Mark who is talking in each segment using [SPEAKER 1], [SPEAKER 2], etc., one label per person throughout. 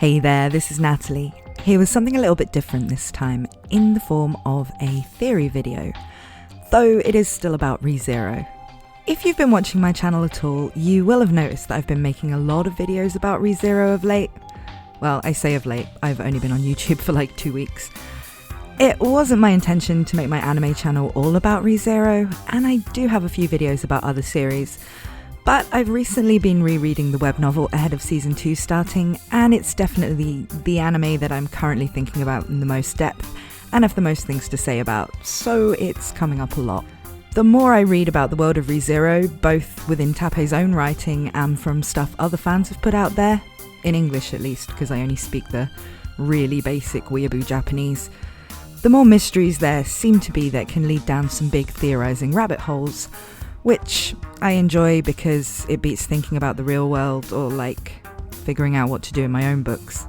[SPEAKER 1] Hey there, this is Natalie, here with something a little bit different this time, in the form of a theory video, though it is still about ReZero. If you've been watching my channel at all, you will have noticed that I've been making a lot of videos about ReZero of late. Well, I say of late, I've only been on YouTube for like 2 weeks. It wasn't my intention to make my anime channel all about ReZero, and I do have a few videos about other series, but I've recently been rereading the web novel ahead of season 2 starting, and it's definitely the anime that I'm currently thinking about in the most depth, and have the most things to say about, so it's coming up a lot. The more I read about the world of ReZero, both within Tappei's own writing and from stuff other fans have put out there, in English at least, because I only speak the really basic weeaboo Japanese, the more mysteries there seem to be that can lead down some big theorising rabbit holes, which I enjoy because it beats thinking about the real world or like figuring out what to do in my own books.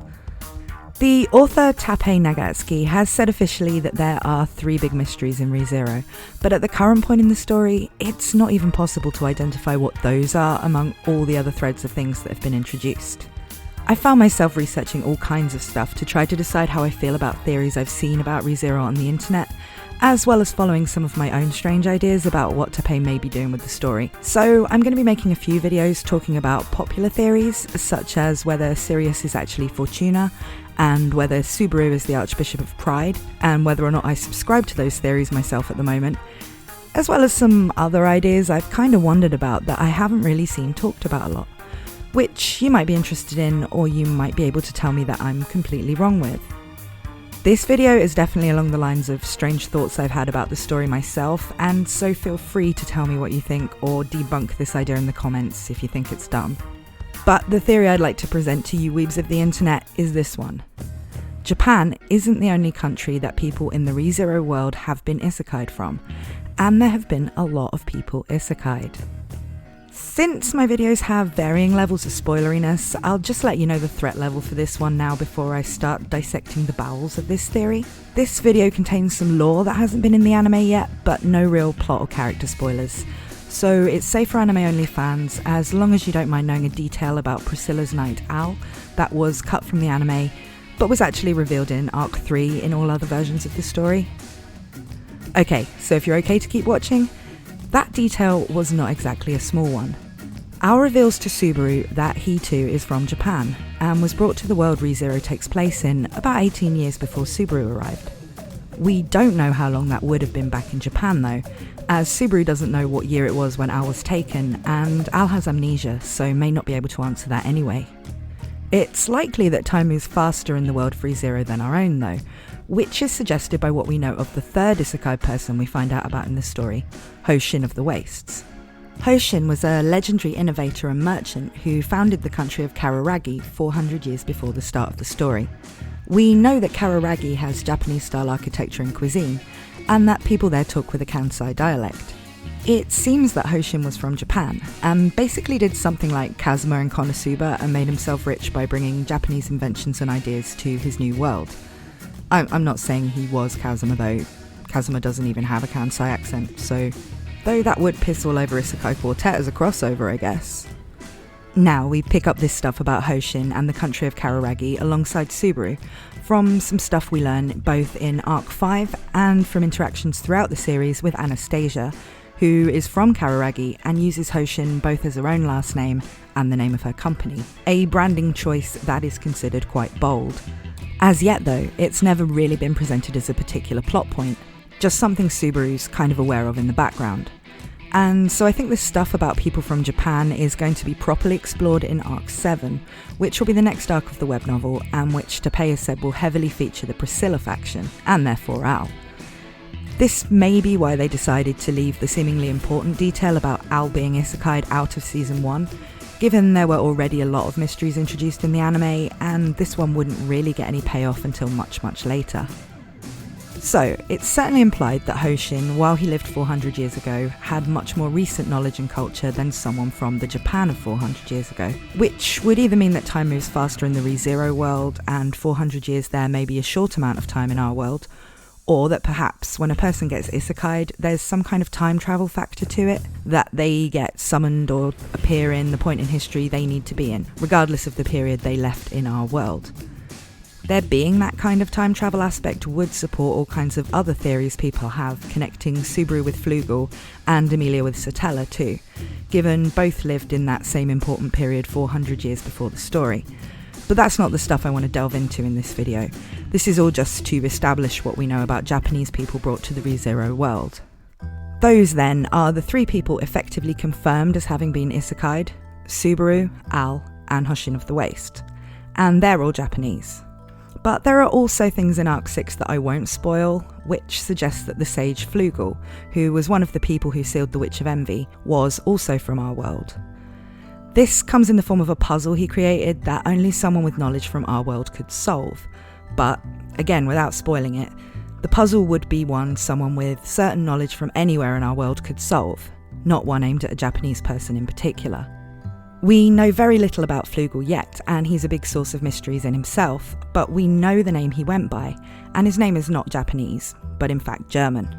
[SPEAKER 1] The author Tappei Nagatsuki has said officially that there are 3 big mysteries in ReZero, but at the current point in the story, it's not even possible to identify what those are among all the other threads of things that have been introduced. I found myself researching all kinds of stuff to try to decide how I feel about theories I've seen about ReZero on the internet, as well as following some of my own strange ideas about what Tappei may be doing with the story. So I'm going to be making a few videos talking about popular theories, such as whether Sirius is actually Fortuna, and whether Subaru is the Archbishop of Pride, and whether or not I subscribe to those theories myself at the moment, as well as some other ideas I've kind of wondered about that I haven't really seen talked about a lot, which you might be interested in, or you might be able to tell me that I'm completely wrong with. This video is definitely along the lines of strange thoughts I've had about the story myself, and so feel free to tell me what you think or debunk this idea in the comments if you think it's dumb. But the theory I'd like to present to you weebs of the internet is this one. Japan isn't the only country that people in the ReZero world have been isekai'd from, and there have been a lot of people isekai'd. Since my videos have varying levels of spoileriness, I'll just let you know the threat level for this one now before I start dissecting the bowels of this theory. This video contains some lore that hasn't been in the anime yet, but no real plot or character spoilers. So it's safe for anime only fans, as long as you don't mind knowing a detail about Prscilla's Night Owl that was cut from the anime, but was actually revealed in Arc 3 in all other versions of the story. Okay, so if you're okay to keep watching, that detail was not exactly a small one. Owl reveals to Subaru that he too is from Japan, and was brought to the world ReZero takes place in about 18 years before Subaru arrived. We don't know how long that would have been back in Japan though, as Subaru doesn't know what year it was when Owl was taken, and Owl has amnesia, so may not be able to answer that anyway. It's likely that time moves faster in the world of ReZero than our own though, which is suggested by what we know of the third isekai person we find out about in the story, Hoshin of the Wastes. Hoshin was a legendary innovator and merchant who founded the country of Kararagi 400 years before the start of the story. We know that Kararagi has Japanese-style architecture and cuisine, and that people there talk with a Kansai dialect. It seems that Hoshin was from Japan, and basically did something like Kazuma and Konosuba and made himself rich by bringing Japanese inventions and ideas to his new world. I'm not saying he was Kazuma though. Kazuma doesn't even have a Kansai accent, so though that would piss all over Isekai Quartet as a crossover, I guess. Now we pick up this stuff about Hoshin and the country of Kararagi alongside Subaru from some stuff we learn both in Arc 5 and from interactions throughout the series with Anastasia, who is from Kararagi and uses Hoshin both as her own last name and the name of her company, a branding choice that is considered quite bold. As yet though, it's never really been presented as a particular plot point, just something Subaru's kind of aware of in the background. And so I think this stuff about people from Japan is going to be properly explored in Arc 7, which will be the next arc of the web novel, and which Tappei has said will heavily feature the Prscilla faction, and therefore Owl. This may be why they decided to leave the seemingly important detail about Owl being isekai'd out of Season 1, given there were already a lot of mysteries introduced in the anime, and this one wouldn't really get any payoff until much later. So, it's certainly implied that Hoshin, while he lived 400 years ago, had much more recent knowledge and culture than someone from the Japan of 400 years ago, which would either mean that time moves faster in the ReZero world, and 400 years there may be a short amount of time in our world, or that perhaps when a person gets isekai'd, there's some kind of time travel factor to it, that they get summoned or appear in the point in history they need to be in, regardless of the period they left in our world. There being that kind of time travel aspect would support all kinds of other theories people have connecting Subaru with Flugel and Emilia with Satella too, given both lived in that same important period 400 years before the story. But that's not the stuff I want to delve into in this video. This is all just to establish what we know about Japanese people brought to the ReZero world. Those then are the three people effectively confirmed as having been isekai'd: Subaru, Al, and Hoshin of the Waste. And they're all Japanese. But there are also things in Arc 6 that I won't spoil, which suggests that the sage Flugel, who was one of the people who sealed the Witch of Envy, was also from our world. This comes in the form of a puzzle he created that only someone with knowledge from our world could solve. But, again, without spoiling it, the puzzle would be one someone with certain knowledge from anywhere in our world could solve, not one aimed at a Japanese person in particular. We know very little about Flugel yet, and he's a big source of mysteries in himself, but we know the name he went by, and his name is not Japanese, but in fact German.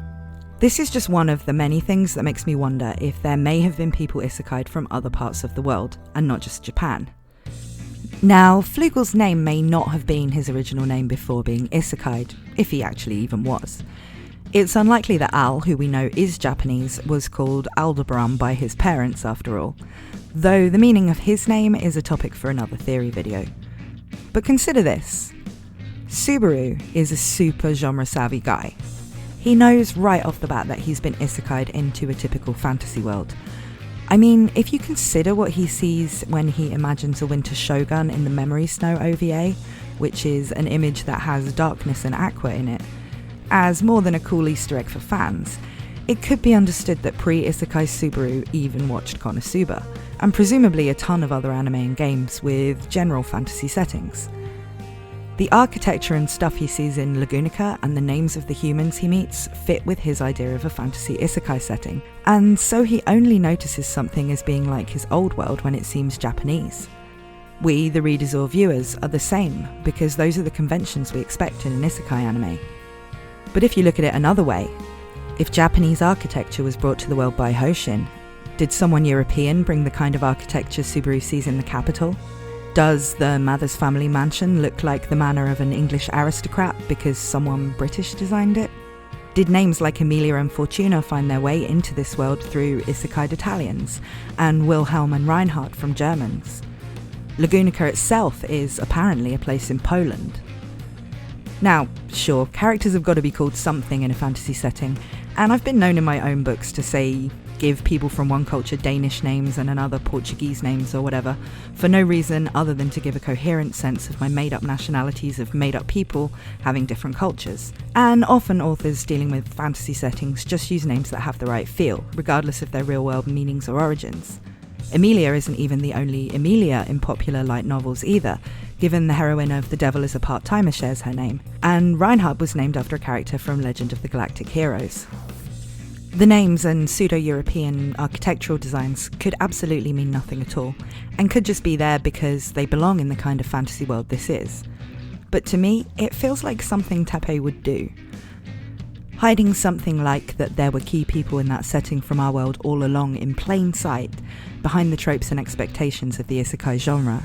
[SPEAKER 1] This is just one of the many things that makes me wonder if there may have been people isekai'd from other parts of the world, and not just Japan. Now, Flugel's name may not have been his original name before being isekai'd, if he actually even was. It's unlikely that Al, who we know is Japanese, was called Aldebaran by his parents after all, though the meaning of his name is a topic for another theory video. But consider this. Subaru is a super genre-savvy guy. He knows right off the bat that he's been isekai'd into a typical fantasy world. I mean, if you consider what he sees when he imagines a winter shogun in the Memory Snow OVA, which is an image that has darkness and aqua in it, as more than a cool Easter egg for fans, it could be understood that pre-isekai Subaru even watched Konosuba, and presumably a ton of other anime and games with general fantasy settings. The architecture and stuff he sees in Lugnica and the names of the humans he meets fit with his idea of a fantasy isekai setting, and so he only notices something as being like his old world when it seems Japanese. We, the readers or viewers, are the same, because those are the conventions we expect in an isekai anime. But if you look at it another way, if Japanese architecture was brought to the world by Hoshin, did someone European bring the kind of architecture Subaru sees in the capital? Does the Mathers family mansion look like the manor of an English aristocrat because someone British designed it? Did names like Emilia and Fortuna find their way into this world through isekai'd Italians, and Wilhelm and Reinhard from Germans? Lugnica itself is apparently a place in Poland. Now, sure, characters have got to be called something in a fantasy setting, and I've been known in my own books to say, give people from one culture Danish names and another Portuguese names or whatever, for no reason other than to give a coherent sense of my made-up nationalities of made-up people having different cultures. And often authors dealing with fantasy settings just use names that have the right feel, regardless of their real-world meanings or origins. Emilia isn't even the only Emilia in popular light novels either, given the heroine of The Devil is a Part-Timer shares her name, and Reinhard was named after a character from Legend of the Galactic Heroes. The names and pseudo-European architectural designs could absolutely mean nothing at all, and could just be there because they belong in the kind of fantasy world this is. But to me, it feels like something Tappei would do. Hiding something like that there were key people in that setting from our world all along in plain sight, behind the tropes and expectations of the isekai genre.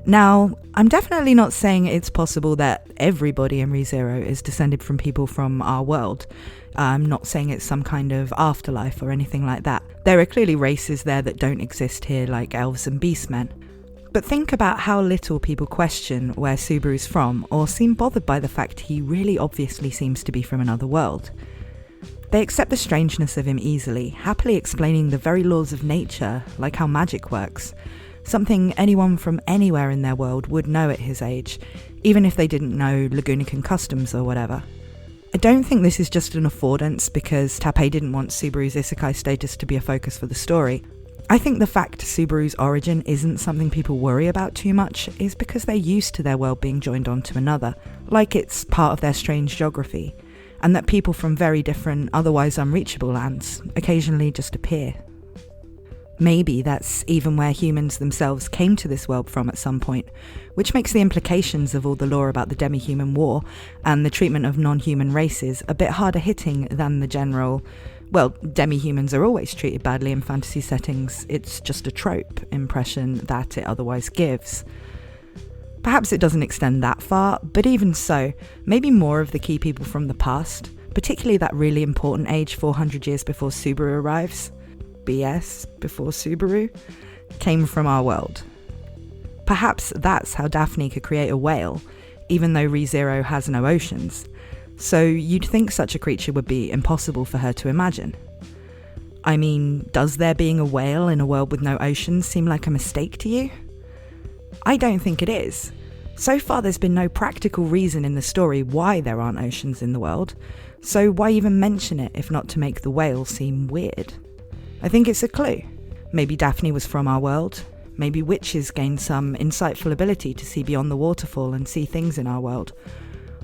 [SPEAKER 1] Now, I'm definitely not saying it's possible that everybody in ReZero is descended from people from our world. I'm not saying it's some kind of afterlife or anything like that. There are clearly races there that don't exist here, like elves and beastmen. But think about how little people question where Subaru's from, or seem bothered by the fact he really obviously seems to be from another world. They accept the strangeness of him easily, happily explaining the very laws of nature, like how magic works. Something anyone from anywhere in their world would know at his age, even if they didn't know Lugunican customs or whatever. I don't think this is just an affordance because Tappei didn't want Subaru's isekai status to be a focus for the story. I think the fact Subaru's origin isn't something people worry about too much is because they're used to their world being joined onto another, like it's part of their strange geography, and that people from very different, otherwise unreachable lands occasionally just appear. Maybe that's even where humans themselves came to this world from at some point, which makes the implications of all the lore about the demi-human war and the treatment of non-human races a bit harder hitting than the general, well, demi-humans are always treated badly in fantasy settings, it's just a trope impression that it otherwise gives. Perhaps it doesn't extend that far, but even so, maybe more of the key people from the past, particularly that really important age 400 years before Subaru arrives, BS, before Subaru, came from our world. Perhaps that's how Daphne could create a whale, even though ReZero has no oceans, so you'd think such a creature would be impossible for her to imagine. I mean, does there being a whale in a world with no oceans seem like a mistake to you? I don't think it is. So far there's been no practical reason in the story why there aren't oceans in the world, so why even mention it if not to make the whale seem weird? I think it's a clue. Maybe Daphne was from our world. Maybe witches gained some insightful ability to see beyond the waterfall and see things in our world.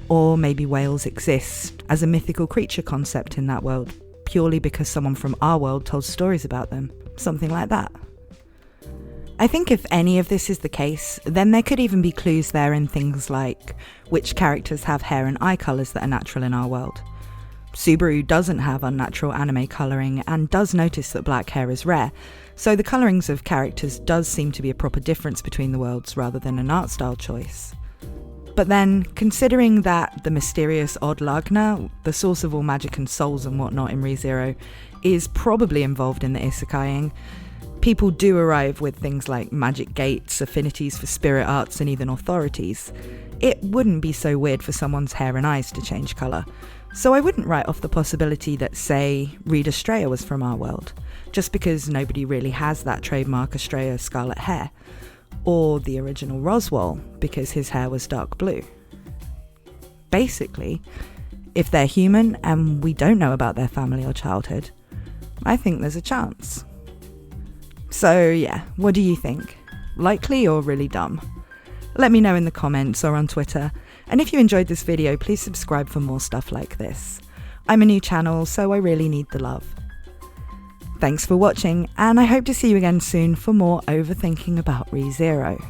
[SPEAKER 1] Or maybe whales exist as a mythical creature concept in that world, purely because someone from our world told stories about them. Something like that. I think if any of this is the case, then there could even be clues there in things like which characters have hair and eye colours that are natural in our world. Subaru doesn't have unnatural anime colouring and does notice that black hair is rare, so the colourings of characters does seem to be a proper difference between the worlds rather than an art style choice. But then, considering that the mysterious odd Lugnica, the source of all magic and souls and whatnot in ReZero, is probably involved in the isekai'ing, people do arrive with things like magic gates, affinities for spirit arts and even authorities. It wouldn't be so weird for someone's hair and eyes to change colour, so I wouldn't write off the possibility that, say, Reed Estrella was from our world, just because nobody really has that trademark Estrella scarlet hair, or the original Roswell, because his hair was dark blue. Basically, if they're human and we don't know about their family or childhood, I think there's a chance. So yeah, what do you think? Likely or really dumb? Let me know in the comments or on Twitter, and if you enjoyed this video, please subscribe for more stuff like this. I'm a new channel, so I really need the love. Thanks for watching, and I hope to see you again soon for more overthinking about ReZero.